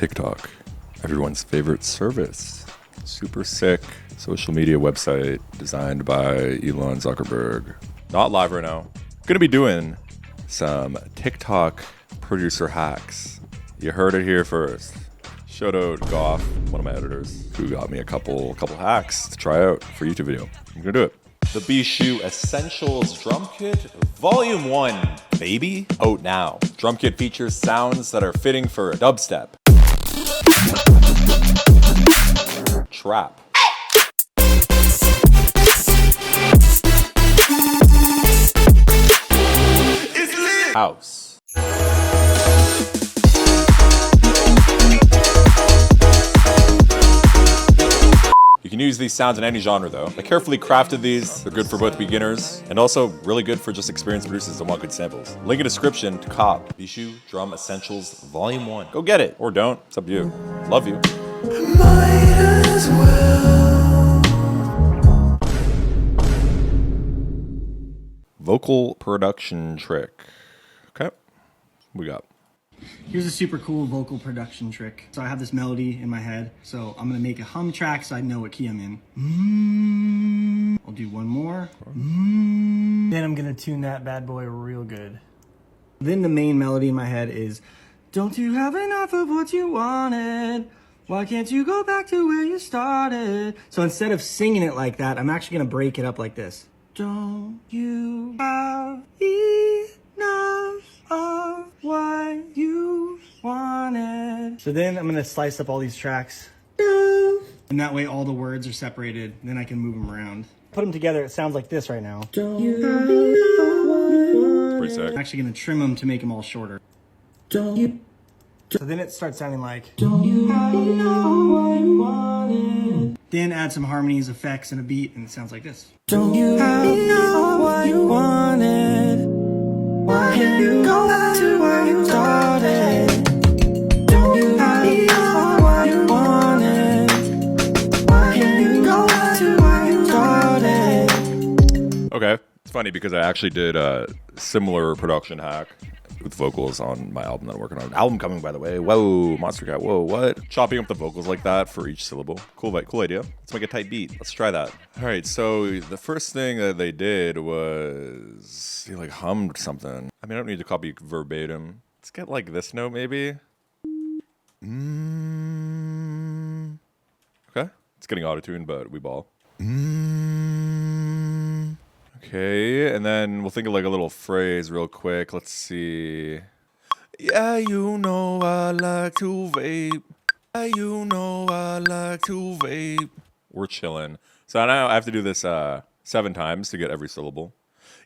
TikTok, everyone's favorite service. Super sick social media website designed by Elon Zuckerberg. Not live right now. Gonna be doing some TikTok producer hacks. You heard it here first. Shout out Goff, one of my editors, who got me a couple hacks to try out for a YouTube video. I'm gonna do it. The Bishu Essentials Drum Kit Volume 1, baby, out now. Drum kit features sounds that are fitting for dubstep, trap, house. You can use these sounds in any genre though. I carefully crafted these. They're good for both beginners and also really good for just experienced producers that want good samples. Link in description to cop Bishu Drum Essentials Volume 1. Go get it, or don't. It's up to you. Love you. Might as well. Vocal production trick. Okay, we got. Here's a super cool vocal production trick. So I have this melody in my head, so I'm gonna make a hum track so I know what key I'm in. I'll do one more. Then I'm gonna tune that bad boy real good. Then the main melody in my head is, don't you have enough of what you wanted? Why can't you go back to where you started? So instead of singing it like that, I'm actually gonna break it up like this. Don't you have enough of what you wanted? So then I'm gonna slice up all these tracks. And that way all the words are separated. Then I can move them around. Put them together, it sounds like this right now. Pretty sick. I'm actually gonna trim them to make them all shorter. So then it starts sounding like, then add some harmonies, effects, and a beat, and it sounds like this. Don't you know what you wanted? Why can't you go back to where you started? Don't you know what you wanted? Why can't you go back to where you started? Okay, it's funny because I actually did a similar production hack with vocals on my album that I'm working on. Album coming, by the way. Whoa, Monster Cat. Whoa, what? Chopping up the vocals like that for each syllable. Cool idea. Let's make a tight beat. Let's try that. All right, so the first thing that they did was they like hummed something. I mean, I don't need to copy verbatim. Let's get like this note maybe. Okay, it's getting auto-tuned, but we ball. Okay, and then we'll think of like a little phrase real quick. Let's see. Yeah, you know I like to vape. Yeah, you know I like to vape. We're chilling. So now I have to do this 7 times to get every syllable.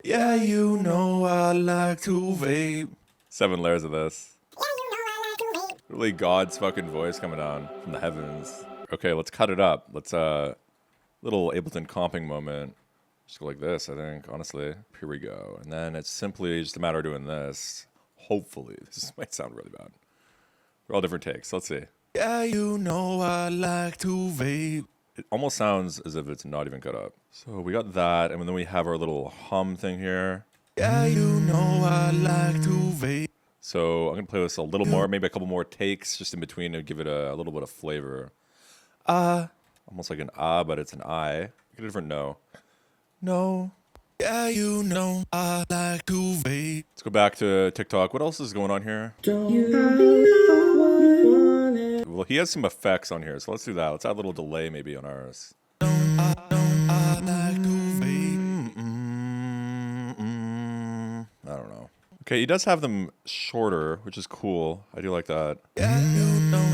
Yeah, you know I like to vape. 7 layers of this. Yeah, you know I like to vape. Really God's fucking voice coming down from the heavens. Okay, let's cut it up. Let's little Ableton comping moment. Just go like this, I think, honestly. Here we go. And then it's simply just a matter of doing this. Hopefully. This might sound really bad. We're all different takes. Let's see. Yeah, you know I like to vape. It almost sounds as if it's not even cut up. So we got that, and then we have our little hum thing here. Yeah, you know I like to vape. So I'm going to play this a little more, maybe a couple more takes just in between to give it a little bit of flavor. Almost like an but it's an I. Get a different no. No. Yeah, you know I like to vape. Let's go back to TikTok. What else is going on here? Well, he has some effects on here, so let's do that. Let's add a little delay maybe on ours. I like to vape. I don't know. Okay, he does have them shorter, which is cool. I do like that. Yeah, you know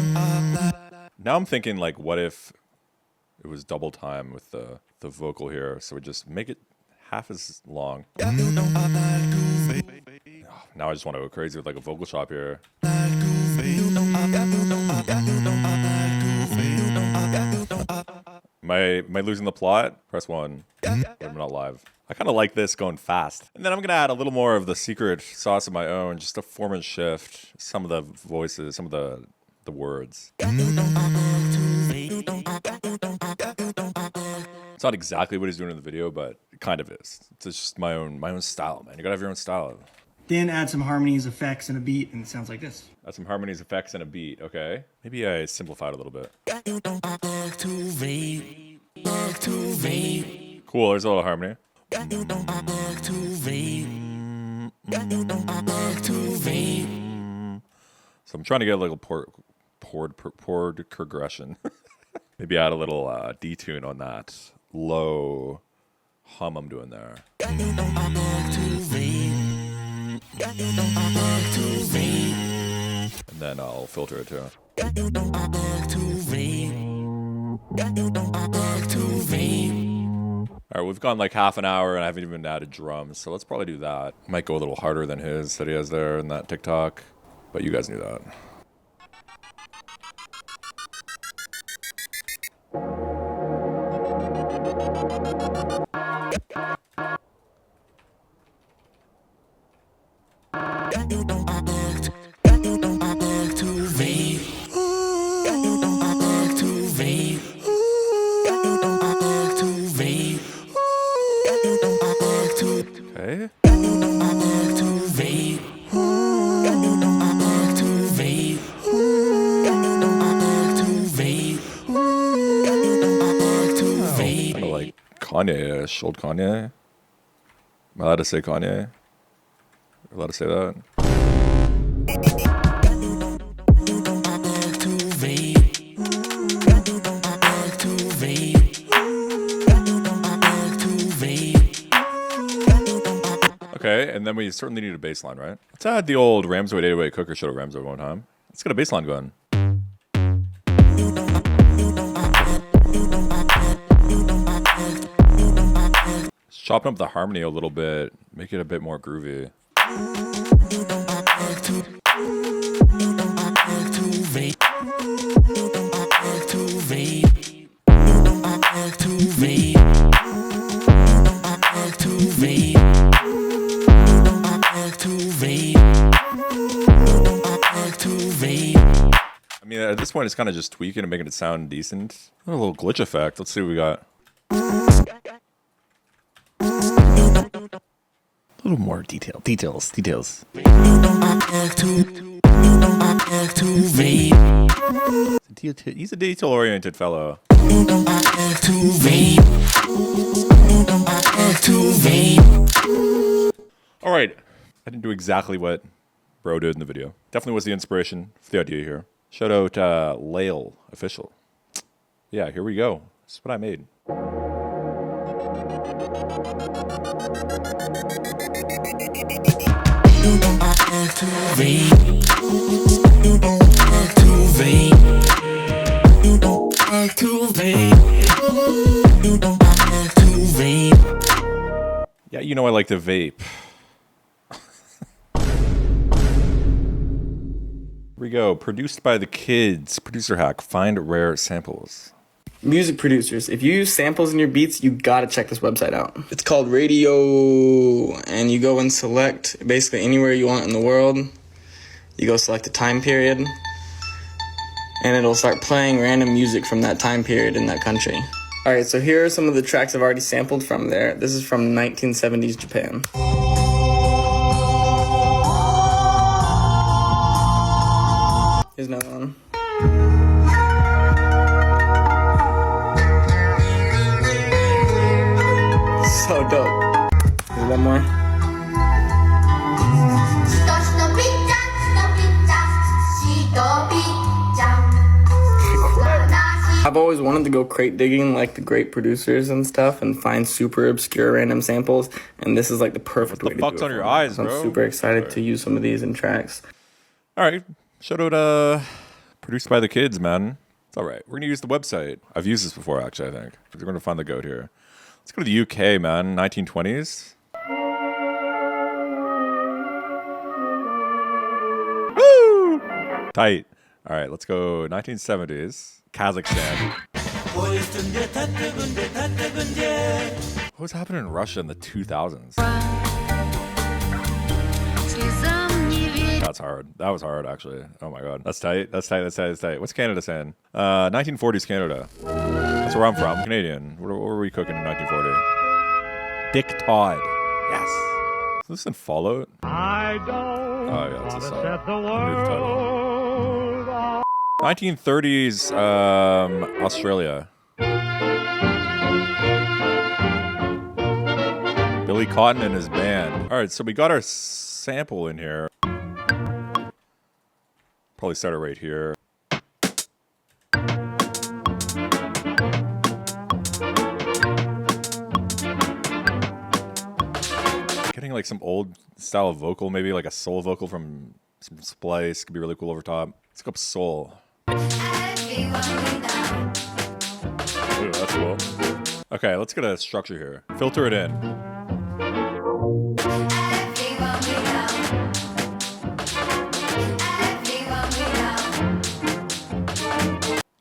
now I'm thinking like, what if it was double time with the vocal here, so we just make it half as long. Oh, now I just want to go crazy with like a vocal chop here. Am I losing the plot? Press 1. I'm not live. I kind of like this going fast. And then I'm going to add a little more of the secret sauce of my own, just to form and shift some of the voices, some of the words. It's not exactly what he's doing in the video, but it kind of is. It's just my own style, man. You gotta have your own style. Then add some harmonies, effects, and a beat, and it sounds like this. Add some harmonies, effects, and a beat. Okay. Maybe I simplified a little bit. Cool, there's a little harmony. So I'm trying to get a little chord progression. Maybe add a little detune on that low hum I'm doing there. And then I'll filter it too. Alright, we've gone like half an hour and I haven't even added drums, so let's probably do that. Might go a little harder than his that he has there in that TikTok, but you guys knew that. Okay. Kind of like Kanye-ish, old Kanye. Am I allowed to say Kanye? Allowed to say that? Okay, and then we certainly need a bass line, right? Let's add the old Ramswood 808 Cooker Show to Ramswood one time. Let's get a bass line going. Chopping up the harmony a little bit, make it a bit more groovy. I mean, at this point, it's kind of just tweaking and making it sound decent. A little glitch effect. Let's see what we got. A little more details. He's a detail-oriented fellow. All right. I didn't do exactly what bro did in the video. Definitely was the inspiration for the idea here. Shout out Lail Official. Yeah, here we go. This is what I made. Yeah, you know I like to vape. Here we go. Produced by the kids. Producer hack. Find rare samples. Music producers, if you use samples in your beats, you gotta check this website out. It's called Radio, and you go and select basically anywhere you want in the world. You go select a time period, and it'll start playing random music from that time period in that country. Alright, so here are some of the tracks I've already sampled from there. This is from 1970s Japan. Here's another one. So dope. Here's one more. I've always wanted to go crate digging like the great producers and stuff and find super obscure random samples, and this is like the perfect way to do it. What the fuck's on your eyes, so bro? I'm super excited to use some of these in tracks. All right. Shout out produced by the kids, man. It's all right. We're going to use the website. I've used this before, actually, I think. We're going to find the goat here. Let's go to the UK, man. 1920s. Woo! Tight. All right, let's go 1970s. Kazakhstan. What was happening in Russia in the 2000s? That's hard. That was hard, actually. Oh my god. That's tight. That's tight. That's tight. That's tight. What's Canada saying? 1940s Canada. That's where I'm from. I'm Canadian. What were we cooking in 1940? Dick Todd. Yes. this in Fallout? I don't yeah, it's a want to song. set the New title. world on 1930s Australia. Billy Cotton and his band. All right, so we got our sample in here. Probably start it right here. Getting like some old style of vocal, maybe like a soul vocal from some Splice. Could be really cool over top. Let's go up soul. Ooh, that's cool. Okay, let's get a structure here. Filter it in.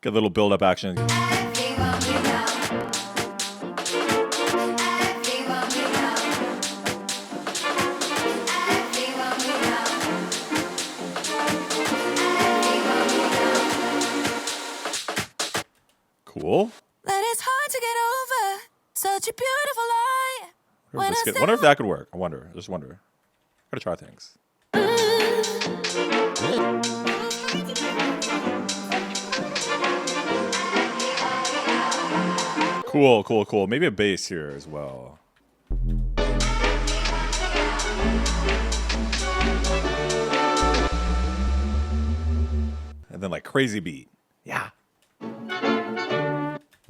Get a little build-up action. Cool. That it's hard to get over such a beautiful lie. Wonder if that could work. I wonder. Just wonder. Gotta try things. Cool, cool, cool. Maybe a bass here as well. And then like crazy beat. Yeah.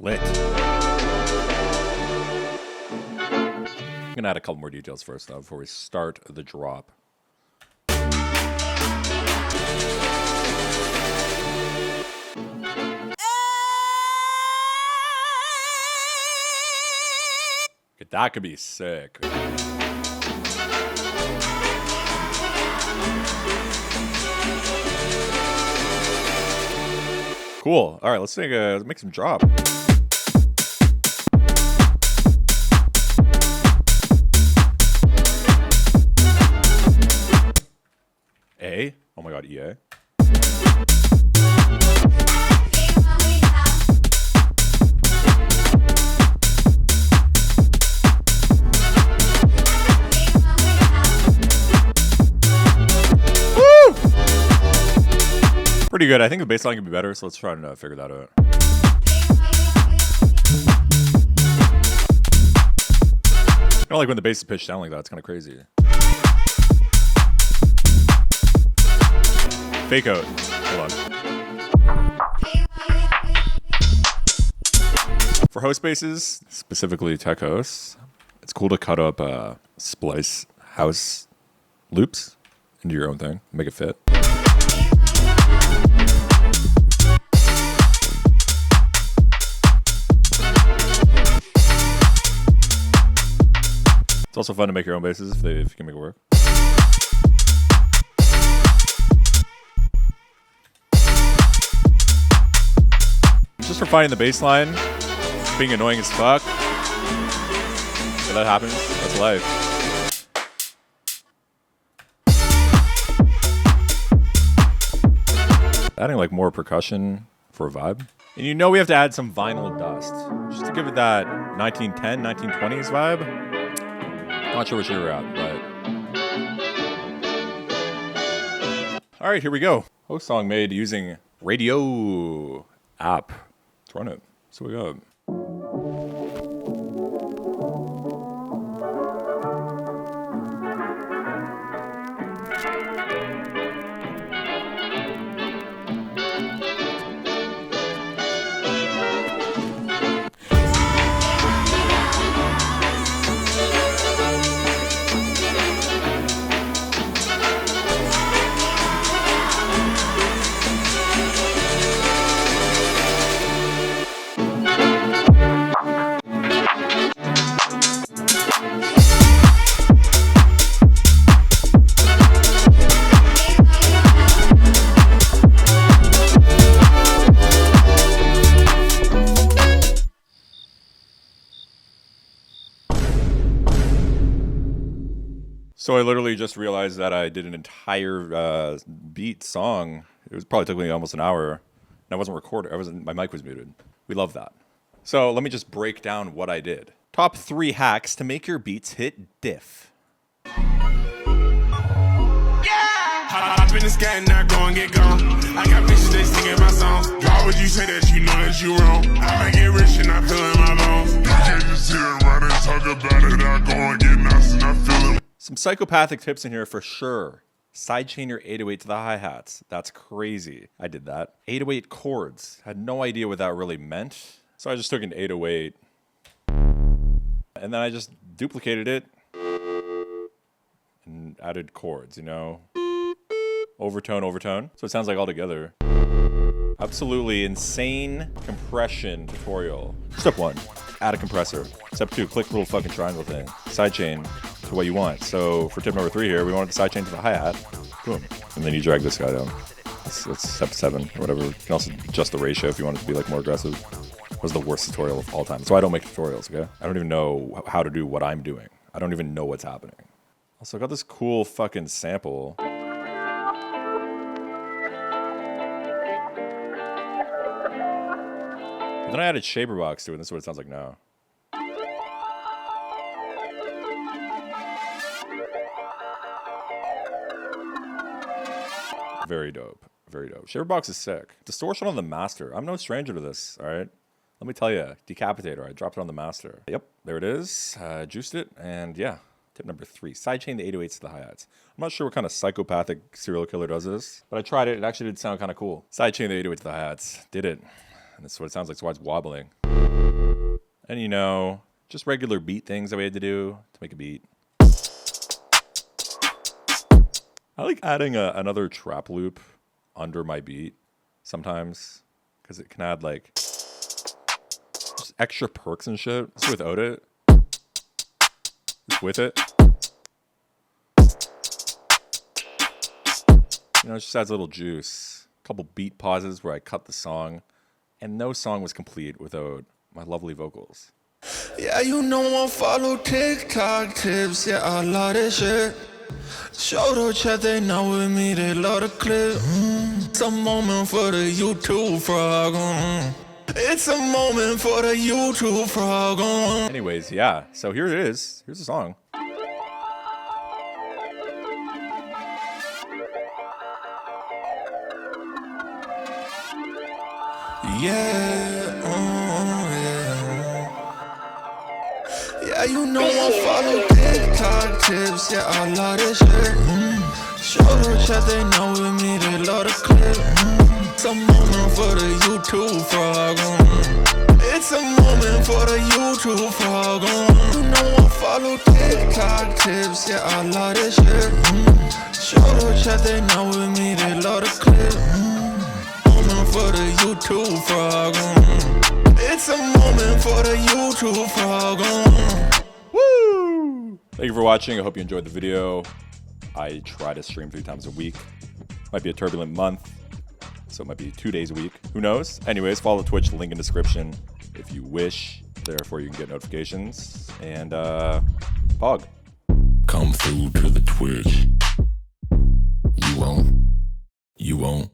Lit. I'm gonna add a couple more details first though before we start the drop. That could be sick. Cool. All right, let's make some drop. A. Oh my God, EA. Pretty good. I think the bass line could be better, so let's try and figure that out. I don't like when the bass is pitched down like that. It's kind of crazy. Fake out. Hold on. For host basses, specifically tech hosts, it's cool to cut up splice house loops into your own thing. Make it fit. It's also fun to make your own basses if you can make it work. Just for finding the bass line, being annoying as fuck. But that happens. That's life. Adding like more percussion for a vibe. And you know we have to add some vinyl dust. Just to give it that 1910, 1920s vibe. Not sure what year we're at, but... Alright, here we go. Host song made using Radio app. Let's run it. So we got... So I literally just realized that I did an entire beat song. It probably took me almost an hour. And I wasn't recording. My mic was muted. We love that. So let me just break down what I did. Top 3 hacks to make your beats hit diff. Hop in the sky, not gon' get gone. I got bitches that singing my songs. Why would you say that? You know that you wrong. I might get rich and I feel in my bones. You can't just sit around and talk about it. I go and get nice and I feel it. Some psychopathic tips in here for sure. Sidechain your 808 to the hi-hats. That's crazy. I did that. 808 chords. Had no idea what that really meant. So I just took an 808 and then I just duplicated it and added chords, you know? Overtone, overtone. So it sounds like all together. Absolutely insane compression tutorial. Step 1, add a compressor. Step 2, click the little fucking triangle thing. Sidechain to what you want. So for tip number 3 here, we want the sidechain to the hi-hat. Boom. And then you drag this guy down. That's step 7 or whatever. You can also adjust the ratio if you want it to be like more aggressive. It was the worst tutorial of all time. So I don't make tutorials, okay? I don't even know how to do what I'm doing. I don't even know what's happening. Also, I got this cool fucking sample. And then I added Shaper Box to it, and this is what it sounds like now. Very dope. Very dope. Shaper Box is sick. Distortion on the master. I'm no stranger to this, all right? Let me tell you, Decapitator. I dropped it on the master. Yep, there it is. Juiced it, and yeah. Tip number 3, sidechain the 808s to the hi-hats. I'm not sure what kind of psychopathic serial killer does this, but I tried it. It actually did sound kind of cool. Sidechain the 808 to the hi-hats. Did it. And that's what it sounds like, so why it's wobbling. And you know, just regular beat things that we had to do to make a beat. I like adding another trap loop under my beat sometimes, because it can add like just extra perks and shit. Just without it. Just with it. You know, it just adds a little juice. A couple beat pauses where I cut the song. And no song was complete without my lovely vocals. Yeah, you know I follow TikTok tips. Yeah, I love this shit. Show the chat, they know with me, they love the clip. It's a moment for the YouTube frog. It's a moment for the YouTube frog. Anyways, yeah. So here it is. Here's the song. Yeah, yeah, you know I follow TikTok tips. Yeah, I love this shit. Show the chat, they know with me, they love the clip. It's a moment for the YouTube frog. It's a moment for the YouTube frog. You know I follow TikTok tips. Yeah, I love this shit. Show the chat, they know with me, they love the clip. For the YouTube frog. It's a moment for the YouTube frog. Woo! Thank you for watching. I hope you enjoyed the video. I try to stream 3 times a week. Might be a turbulent month, so it might be 2 days a week. Who knows? Anyways, follow Twitch, link in description if you wish. Therefore, you can get notifications. And, Pog. Come through to the Twitch. You won't.